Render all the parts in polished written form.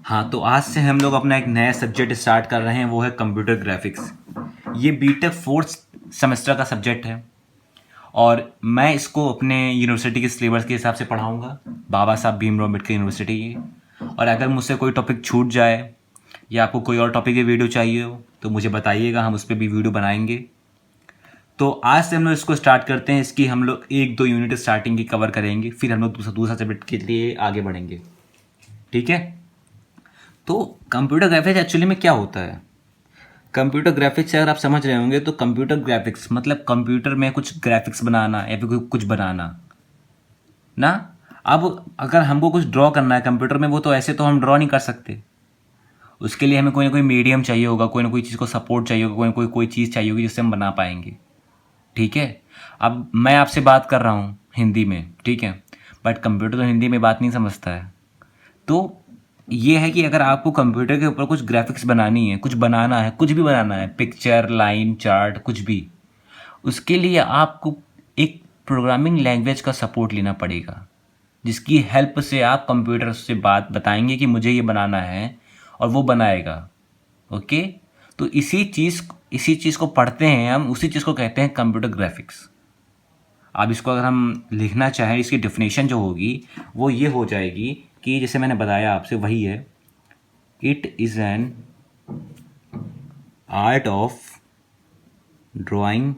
हाँ, तो आज से हम लोग अपना एक नया सब्जेक्ट स्टार्ट कर रहे हैं, वो है कंप्यूटर ग्राफिक्स। ये बीटेक फोर्थ सेमेस्टर का सब्जेक्ट है और मैं इसको अपने यूनिवर्सिटी के सिलेबस के हिसाब से पढ़ाऊँगा, बाबा साहब भीमराव अम्बेडकर यूनिवर्सिटी की। और अगर मुझसे कोई टॉपिक छूट जाए या आपको कोई और टॉपिक की वीडियो चाहिए हो तो मुझे बताइएगा, हम उस पर भी वीडियो बनाएंगे। तो आज से हम लोग इसको स्टार्ट करते हैं। इसकी हम लोग 1-2 यूनिट स्टार्टिंग की कवर करेंगे, फिर हम लोग दूसरा सब्जेक्ट के लिए आगे बढ़ेंगे। ठीक है। तो कंप्यूटर ग्राफिक्स एक्चुअली में क्या होता है? कंप्यूटर ग्राफिक्स से अगर आप समझ रहे होंगे तो कंप्यूटर ग्राफिक्स मतलब कंप्यूटर में कुछ ग्राफिक्स बनाना या फिर कुछ बनाना ना। अब अगर हमको कुछ ड्रॉ करना है कंप्यूटर में, वो तो ऐसे तो हम ड्रॉ नहीं कर सकते। उसके लिए हमें कोई ना कोई मीडियम चाहिए होगा, कोई ना कोई चीज़ को सपोर्ट चाहिए होगा, कोई चीज़ चाहिए होगी जिससे हम बना पाएंगे। ठीक है। अब मैं आपसे बात कर रहा हूँ हिंदी में, ठीक है, बट कंप्यूटर तो हिंदी में बात नहीं समझता है। तो ये है कि अगर आपको कंप्यूटर के ऊपर कुछ ग्राफिक्स बनानी है, कुछ बनाना है, कुछ भी बनाना है, पिक्चर, लाइन, चार्ट, कुछ भी, उसके लिए आपको एक प्रोग्रामिंग लैंग्वेज का सपोर्ट लेना पड़ेगा, जिसकी हेल्प से आप कंप्यूटर से बात बताएंगे कि मुझे ये बनाना है और वो बनाएगा। ओके। तो इसी चीज़ को पढ़ते हैं हम, उसी चीज़ को कहते हैं कंप्यूटर ग्राफिक्स। अब इसको अगर हम लिखना चाहें, इसकी डेफिनेशन जो होगी वो ये हो जाएगी कि जैसे मैंने बताया आपसे वही है, it is an art of drawing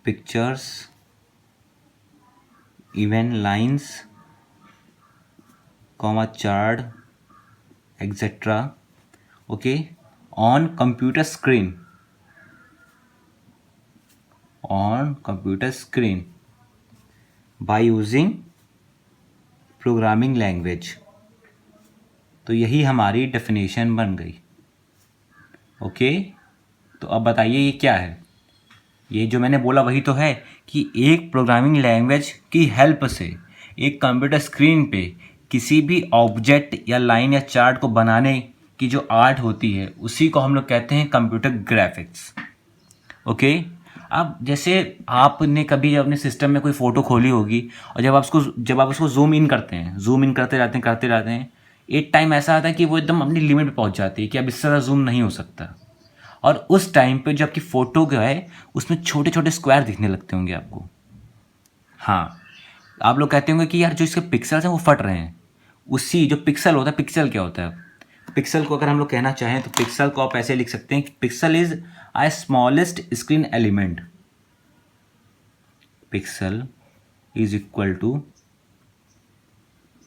pictures, even lines, comma chart, etcetera, okay, on computer screen, by using programming language. तो यही हमारी डेफिनेशन बन गई। ओके। तो अब बताइए ये क्या है? ये जो मैंने बोला वही तो है कि एक प्रोग्रामिंग लैंग्वेज की हेल्प से एक कंप्यूटर स्क्रीन पे किसी भी ऑब्जेक्ट या लाइन या चार्ट को बनाने की जो आर्ट होती है, उसी को हम लोग कहते हैं कंप्यूटर ग्राफिक्स। ओके। अब जैसे आपने कभी अपने सिस्टम में कोई फ़ोटो खोली होगी और जब आप उसको जूम इन करते हैं, जूम इन करते रहते हैं, एक टाइम ऐसा आता है कि वो एकदम अपनी लिमिट पे पहुंच जाती है कि अब इससे ज़्यादा जूम नहीं हो सकता। और उस टाइम पे जो आपकी फ़ोटो जो है उसमें छोटे छोटे स्क्वायर दिखने लगते होंगे आपको। हाँ, आप लोग कहते होंगे कि यार जो इसके पिक्सल्स हैं वो फट रहे हैं। उसी जो पिक्सल होता है, पिक्सल क्या होता है? पिक्सल को अगर हम लोग कहना चाहें तो पिक्सल को आप ऐसे लिख सकते हैं कि pixel is a smallest screen element. Pixel is equal to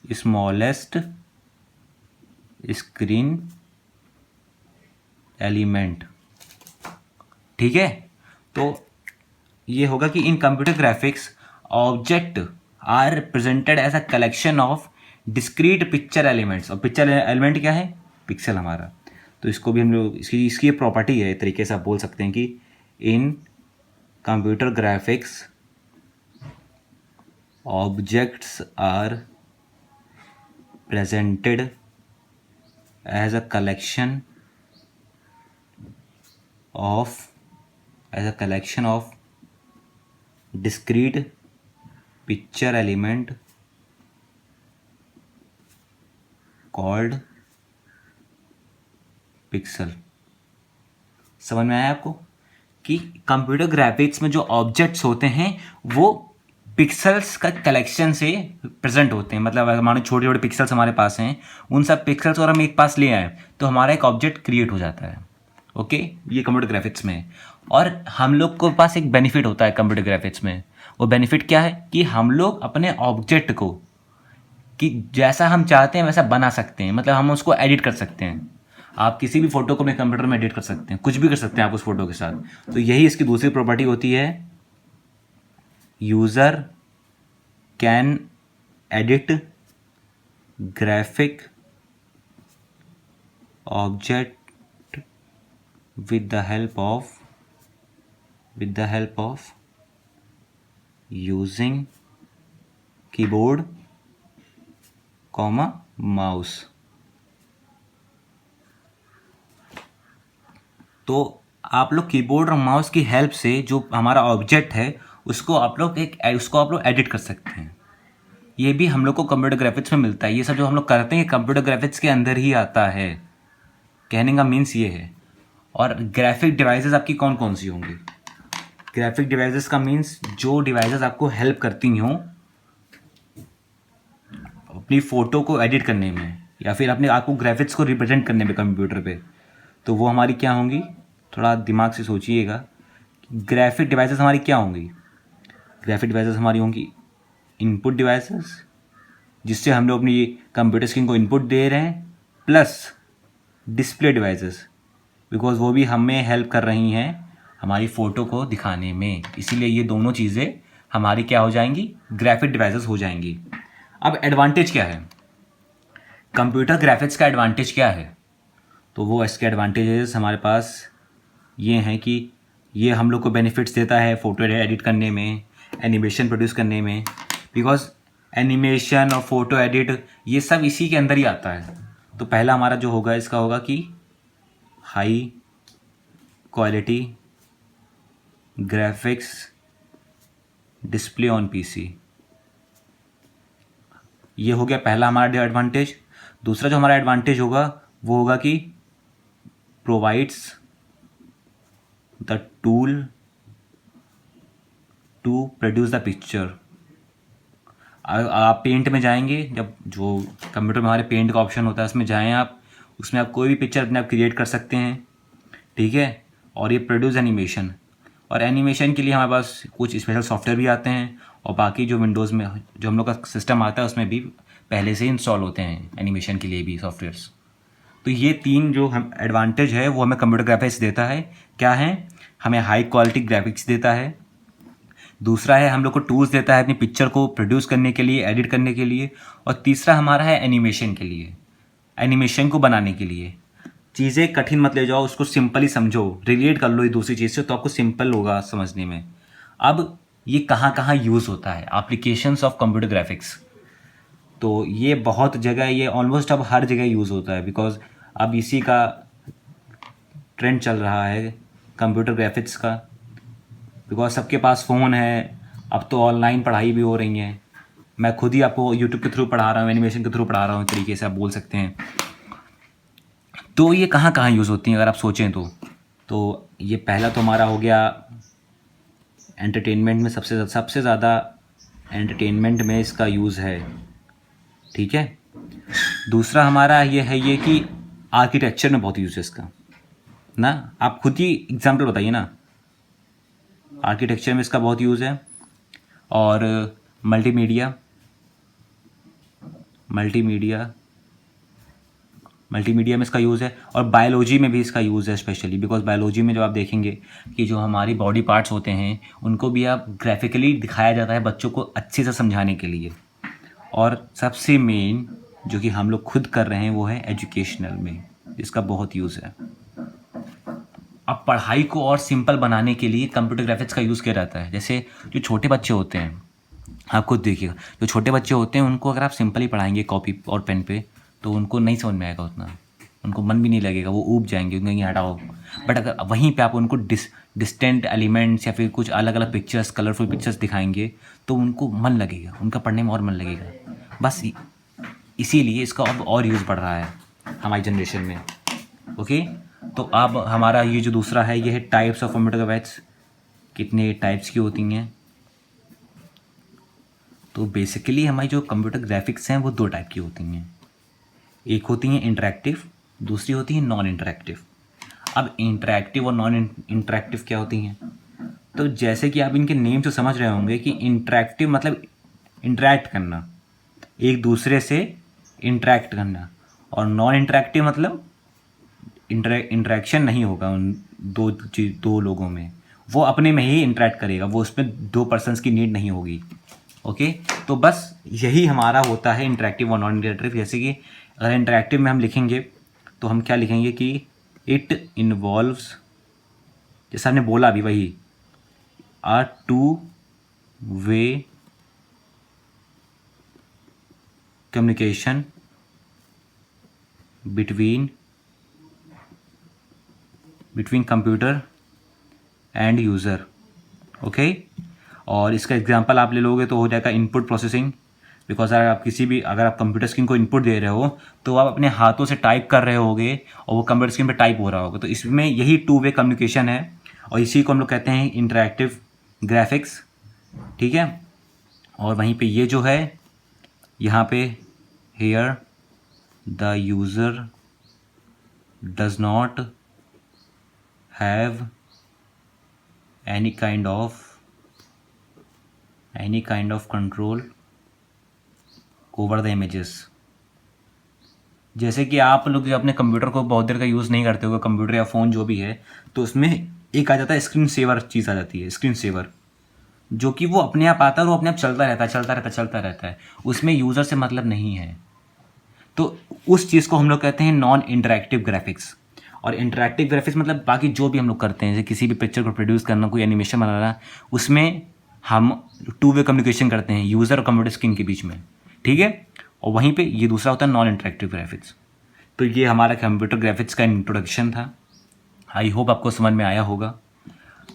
smallest screen element. ठीक है। तो ये होगा कि in computer graphics object are represented as a collection of discrete picture elements. और पिक्चर एलिमेंट क्या है? पिक्सल हमारा। तो इसको भी हम लोग इसकी प्रॉपर्टी है, एक तरीके से आप बोल सकते हैं कि in computer graphics objects are presented as a collection of discrete picture element called pixel। समझ में आया आपको कि कंप्यूटर ग्राफिक्स में जो ऑब्जेक्ट्स होते हैं वो पिक्सल्स का कलेक्शन से प्रेजेंट होते हैं। मतलब अगर मानो छोटे छोटे पिक्सल्स हमारे पास हैं, उन सब पिक्सल्स और हम एक पास ले आए तो हमारा एक ऑब्जेक्ट क्रिएट हो जाता है। ओके। ये कंप्यूटर ग्राफिक्स में है। और हम लोग को पास एक बेनिफिट होता है कंप्यूटर ग्राफिक्स में। वो बेनिफिट क्या है कि हम लोग अपने ऑब्जेक्ट को कि जैसा हम चाहते हैं वैसा बना सकते हैं। मतलब हम उसको एडिट कर सकते हैं। आप किसी भी फोटो को अपने कंप्यूटर में एडिट कर सकते हैं, कुछ भी कर सकते हैं आप उस फोटो के साथ। तो यही इसकी दूसरी प्रॉपर्टी होती है, user can edit graphic object with the help of using keyboard, mouse। तो आप लोग कीबोर्ड और माउस की हेल्प से जो हमारा ऑब्जेक्ट है उसको आप लोग एडिट कर सकते हैं। ये भी हम लोग को कंप्यूटर ग्राफिक्स में मिलता है। ये सब जो हम लोग करते हैं कंप्यूटर ग्राफिक्स के अंदर ही आता है। कहने का मीन्स ये है। और ग्राफिक डिवाइसेस आपकी कौन कौन सी होंगी? ग्राफिक डिवाइसेस का मीन्स जो डिवाइसेस आपको हेल्प करती हों अपनी फ़ोटो को एडिट करने में या फिर अपने आपको ग्राफिक्स को रिप्रेजेंट करने में कंप्यूटर पे, तो वो हमारी क्या होंगी? थोड़ा दिमाग से सोचिएगा। ग्राफिक डिवाइसेस हमारी क्या होंगी? ग्राफिक डिवाइसेस हमारी होंगी इनपुट डिवाइसेस, जिससे हम लोग अपनी कंप्यूटर स्क्रीन को इनपुट दे रहे हैं, प्लस डिस्प्ले डिवाइसेस, बिकॉज वो भी हमें हेल्प कर रही हैं हमारी फ़ोटो को दिखाने में। इसीलिए ये दोनों चीज़ें हमारी क्या हो जाएंगी? ग्राफिक डिवाइसेस हो जाएंगी। अब एडवांटेज क्या है? कंप्यूटर ग्राफिक्स का एडवांटेज क्या है? तो वो इसके एडवांटेजेस हमारे पास ये हैं कि ये हम लोग को बेनिफिट्स देता है फ़ोटो एडिट करने में, एनिमेशन प्रोड्यूस करने में, बिकॉज एनिमेशन और फोटो एडिट ये सब इसी के अंदर ही आता है। तो पहला हमारा जो होगा इसका होगा कि high quality graphics display on PC. ये हो गया पहला हमारा एडवांटेज। दूसरा जो हमारा एडवांटेज होगा वो होगा कि provides the tool to produce the picture. आप पेंट में जाएंगे, जब जो कंप्यूटर में हमारे पेंट का ऑप्शन होता है उसमें जाएं आप, उसमें आप कोई भी पिक्चर अपने आप क्रिएट कर सकते हैं, ठीक है। और ये प्रोड्यूस एनिमेशन, और एनिमेशन के लिए हमारे पास कुछ स्पेशल सॉफ्टवेयर भी आते हैं, और बाकी जो विंडोज़ में जो हम लोग का सिस्टम आता है उसमें भी पहले से इंस्टॉल होते हैं एनिमेशन के लिए भी सॉफ्टवेयर्स। तो ये तीन जो हम एडवांटेज है वो हमें कंप्यूटर ग्राफिक्स देता है। क्या है? हमें हाई क्वालिटी ग्राफिक्स देता है। दूसरा है हम लोग को टूल्स देता है अपनी पिक्चर को प्रोड्यूस करने के लिए, एडिट करने के लिए। और तीसरा हमारा है एनिमेशन के लिए, एनिमेशन को बनाने के लिए। चीज़ें कठिन मत ले जाओ, उसको सिंपल ही समझो, रिलेट कर लो ये दूसरी चीज़ से, तो आपको सिंपल होगा समझने में। अब ये कहाँ कहाँ यूज़ होता है, एप्लीकेशंस ऑफ कंप्यूटर ग्राफिक्स। तो ये बहुत जगह, ये ऑलमोस्ट अब हर जगह यूज़ होता है, बिकॉज अब इसी का ट्रेंड चल रहा है कंप्यूटर ग्राफिक्स का। बिकॉज सबके पास फ़ोन है, अब तो ऑनलाइन पढ़ाई भी हो रही है। मैं खुद ही आपको यूट्यूब के थ्रू पढ़ा रहा हूँ, एनिमेशन के थ्रू पढ़ा रहा हूँ, एक तरीके से आप बोल सकते हैं। तो ये कहाँ कहाँ यूज़ होती हैं अगर आप सोचें तो ये पहला तो हमारा हो गया एंटरटेनमेंट में, सबसे ज़्यादा एंटरटेनमेंट में इसका यूज़ है, ठीक है। दूसरा हमारा ये कि आर्किटेक्चर में बहुत यूज़ है इसका ना। आप खुद ही एग्जांपल बताइए ना, आर्किटेक्चर में इसका बहुत यूज़ है। और मल्टीमीडिया में इसका यूज़ है। और बायोलॉजी में भी इसका यूज़ है स्पेशली, बिकॉज बायोलॉजी में जब आप देखेंगे कि जो हमारी बॉडी पार्ट्स होते हैं उनको भी आप ग्राफिकली दिखाया जाता है बच्चों को अच्छे से समझाने के लिए। और सबसे मेन जो कि हम लोग खुद कर रहे हैं वो है एजुकेशनल में, इसका बहुत यूज़ है। अब पढ़ाई को और सिंपल बनाने के लिए कंप्यूटर ग्राफिक्स का यूज़ किया जाता है। जैसे जो छोटे बच्चे होते हैं, आप खुद देखिएगा, जो छोटे बच्चे होते हैं उनको अगर आप सिंपल ही पढ़ाएंगे कॉपी और पेन पे, तो उनको नहीं समझ में आएगा उतना, उनको मन भी नहीं लगेगा, वो ऊब जाएंगे, उनको हटाओ। बट अगर वहीं पे आप उनको डिस्टेंट एलिमेंट्स या फिर कुछ अलग अलग पिक्चर्स, कलरफुल पिक्चर्स दिखाएंगे तो उनको मन लगेगा, उनका पढ़ने में और मन लगेगा। बस इसीलिए इसका अब और यूज़ बढ़ रहा है हमारी जनरेशन में। ओके, तो अब हमारा ये जो दूसरा है ये है टाइप्स ऑफ कंप्यूटर ग्राफिक्स। कितने टाइप्स की होती हैं? तो बेसिकली हमारी जो कंप्यूटर ग्राफिक्स हैं वो दो टाइप की होती हैं। एक होती हैं इंटरैक्टिव, दूसरी होती हैं नॉन इंटरैक्टिव। अब इंटरैक्टिव और नॉन इंटरैक्टिव क्या होती हैं? तो जैसे कि आप इनके नेम से समझ रहे होंगे कि इंटरैक्टिव मतलब इंटरैक्ट करना, एक दूसरे से इंटरैक्ट करना, और नॉन इंटरैक्टिव मतलब इंटरेक्शन नहीं होगा उन दो लोगों में, वो अपने में ही इंटरैक्ट करेगा, वो उसमें दो पर्सन्स की नीड नहीं होगी। ओके, तो बस यही हमारा होता है इंटरैक्टिव और नॉन इंटरैक्टिव। जैसे कि अगर इंटरैक्टिव में हम लिखेंगे तो हम क्या लिखेंगे कि इट इन्वॉल्व्स, जैसा आपने बोला अभी वही, a two way communication between computer and user. Okay, और इसका एग्जांपल आप ले लोगे तो हो जाएगा इनपुट प्रोसेसिंग, बिकॉज अगर आप कंप्यूटर स्क्रीन को इनपुट दे रहे हो तो आप अपने हाथों से टाइप कर रहे होगे और वो कंप्यूटर स्क्रीन पे टाइप हो रहा होगा, तो इसमें यही टू वे कम्युनिकेशन है और इसी को हम लोग कहते हैं इंटरैक्टिव ग्राफिक्स, ठीक है। और वहीं पे ये जो है यहाँ पे here the user does not have any kind of control over the images. जैसे कि आप लोग जो अपने कंप्यूटर को बहुत देर का यूज़ नहीं करते हो, कंप्यूटर या फ़ोन जो भी है, तो उसमें एक आ जाता है स्क्रीन सेवर चीज़ आ जाती है, स्क्रीन सेवर, जो कि वो अपने आप आता है और वो अपने आप चलता रहता है, उसमें यूज़र से मतलब नहीं है। तो उस चीज़ को हम लोग कहते हैं नॉन इंटरैक्टिव ग्राफिक्स। और इंटरैक्टिव ग्राफिक्स मतलब बाकी जो भी हम लोग करते हैं, जैसे किसी भी पिक्चर को प्रोड्यूस करना, कोई एनिमेशन बनाना, उसमें हम टू वे कम्युनिकेशन करते हैं यूज़र और कंप्यूटर स्क्रीन के बीच में, ठीक है। और वहीं पे ये दूसरा होता है नॉन इंटरैक्टिव ग्राफिक्स। तो ये हमारा कंप्यूटर ग्राफिक्स का इंट्रोडक्शन था। आई होप आपको समझ में आया होगा,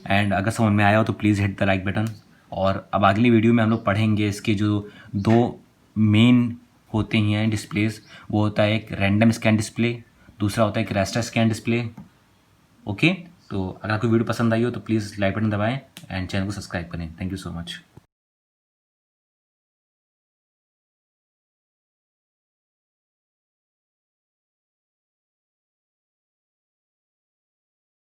एंड अगर समझ में आया हो तो please hit the like button. और अब अगली वीडियो में हम लोग पढ़ेंगे इसके जो दो मेन होते हैं डिस्प्लेस, वो होता है एक रैंडम स्कैन डिस्प्ले, दूसरा होता है एक रास्टर स्कैन डिस्प्ले। ओके, तो अगर आपको वीडियो पसंद आई हो तो प्लीज़ लाइक बटन दबाएं एंड चैनल को सब्सक्राइब करें। Thank you so much.